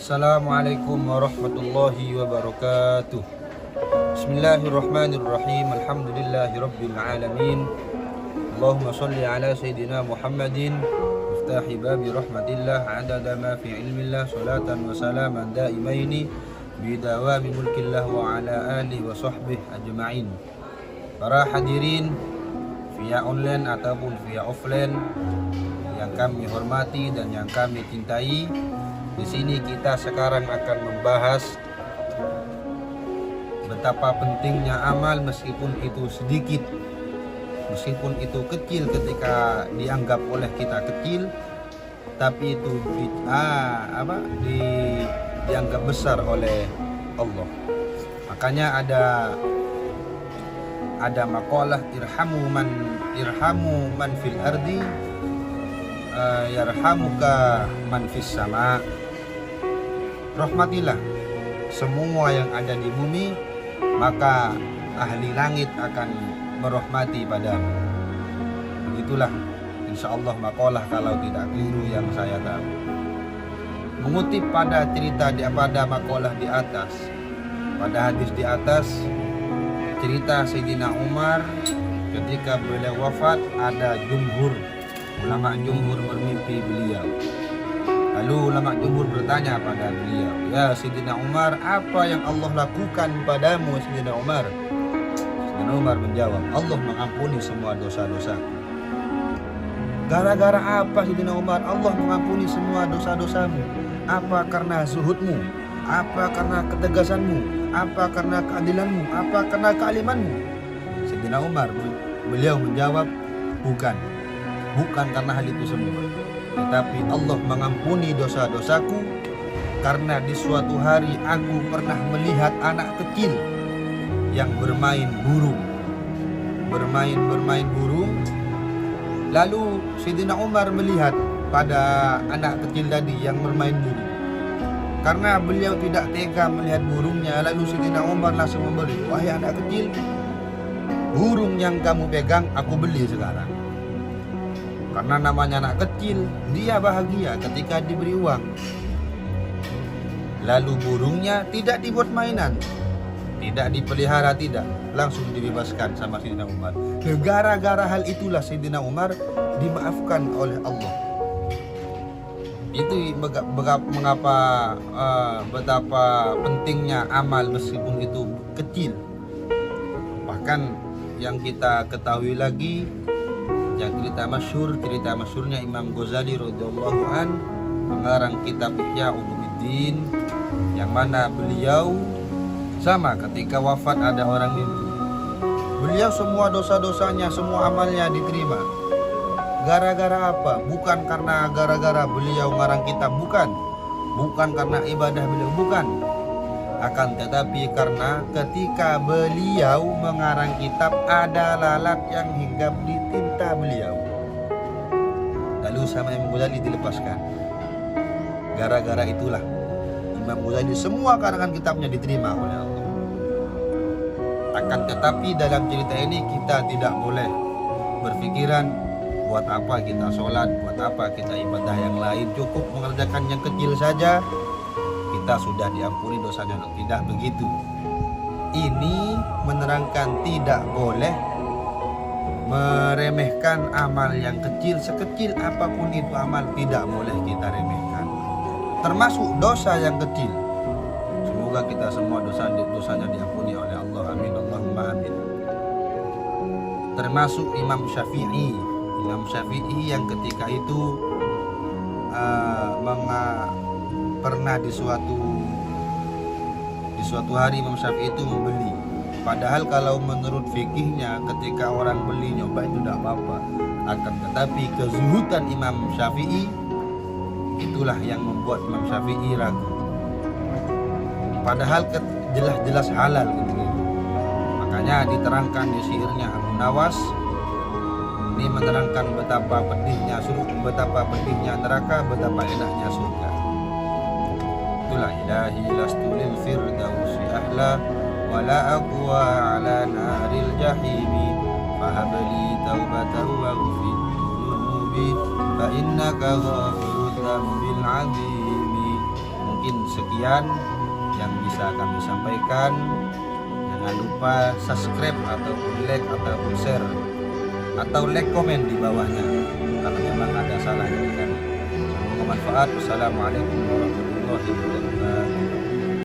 Assalamualaikum warahmatullahi wabarakatuh. Bismillahirrahmanirrahim. Alhamdulillahirabbil alamin. Allahumma shalli ala sayidina Muhammadin miftahi babi rahmatillah adada ma fi ilmillah salatan wa salaman daimaini bidawami mulkillah wa ala alihi wa sahbihi ajma'in. Para hadirin via online ataupun via offline yang kami hormati dan yang kami cintai, di sini kita sekarang akan membahas betapa pentingnya amal meskipun itu sedikit, meskipun itu kecil ketika dianggap oleh kita kecil, tapi itu dianggap besar oleh Allah. Makanya ada maqalah irhamu man fil ardi yarhamuka man fis sama. Rahmatilah semua yang ada di bumi, maka ahli langit akan merahmati padamu. Begitulah insyaallah maqalah kalau tidak keliru yang saya tahu. Mengutip pada cerita pada maqalah di atas, pada hadis di atas, cerita Sayyidina Umar ketika beliau wafat, ada ulama jumhur bermimpi beliau. Lalu ulama jumhur bertanya pada beliau, "Ya Sayyidina Umar, apa yang Allah lakukan padamu Sayyidina Umar?" Sayyidina Umar menjawab, "Allah mengampuni semua dosa-dosaku." Gara-gara apa Sayyidina Umar Allah mengampuni semua dosa-dosamu? Apa karena zuhudmu? Apa karena ketegasanmu? Apa karena keadilanmu? Apa karena kealimanmu? Sayyidina Umar beliau menjawab, bukan karena hal itu semua, tetapi Allah mengampuni dosa-dosaku karena di suatu hari aku pernah melihat anak kecil yang bermain burung. Lalu Sayyidina Umar melihat pada anak kecil tadi yang bermain burung. Karena beliau tidak tega melihat burungnya, lalu Sayyidina Umar langsung memberi, "Wahai anak kecil, burung yang kamu pegang aku beli sekarang." Karena namanya anak kecil, dia bahagia ketika diberi uang. Lalu burungnya tidak dibuat mainan, tidak dipelihara, tidak, langsung dibebaskan sama Sayyidina Umar. Gara-gara hal itulah Sayyidina Umar dimaafkan oleh Allah. Itu mengapa betapa pentingnya amal meskipun itu kecil. Bahkan yang kita ketahui lagi, yang cerita masyhurnya Imam Ghazali radhiyallahu an mengarang kitab Ihya Ulumuddin, yang mana beliau sama ketika wafat ada orang mimpi. Beliau semua dosa-dosanya, semua amalnya diterima. Gara-gara apa? Bukan karena gara-gara beliau ngarang kitab, bukan karena ibadah beliau, bukan. Akan tetapi karena ketika beliau mengarang kitab ada lalat yang hinggap di tinta beliau. Lalu sama Imam Ghazali dilepaskan. Gara-gara itulah Imam Ghazali semua karangan kitabnya diterima oleh Allah. Akan tetapi dalam cerita ini kita tidak boleh berpikiran buat apa kita sholat, buat apa kita ibadah yang lain, cukup mengerjakan yang kecil saja kita sudah diampuni dosanya. Tidak begitu. Ini menerangkan tidak boleh meremehkan amal yang kecil, sekecil apapun itu amal tidak boleh kita remehkan, termasuk dosa yang kecil. Semoga kita semua dosanya diampuni oleh Allah, amin Allahumma amin. Termasuk Imam Syafi'i yang ketika itu pernah di suatu hari Imam Syafi'i itu membeli. Padahal kalau menurut fikihnya ketika orang beli nyoba itu tidak apa-apa. Akan tetapi kezuhudan Imam Syafi'i itulah yang membuat Imam Syafi'i ragu. Padahal jelas-jelas halal gitu. Makanya diterangkan di syairnya Abu Nawas. Ini menerangkan betapa pedihnya neraka, betapa enaknya surga. Itulah ilahi lastu lil firdausi ahla wala aqwa ala naril jahimi fahabli taubatan wa ghfir dhunubi fa innaka ghafurud dzambil azimi. Mungkin sekian yang bisa kami sampaikan. Jangan lupa subscribe ataupun like ataupun share atau like komen di bawahnya kalau memang ada salah dari kami. Semoga bermanfaat. Wassalamualaikum warahmatullahi wabarakatuh.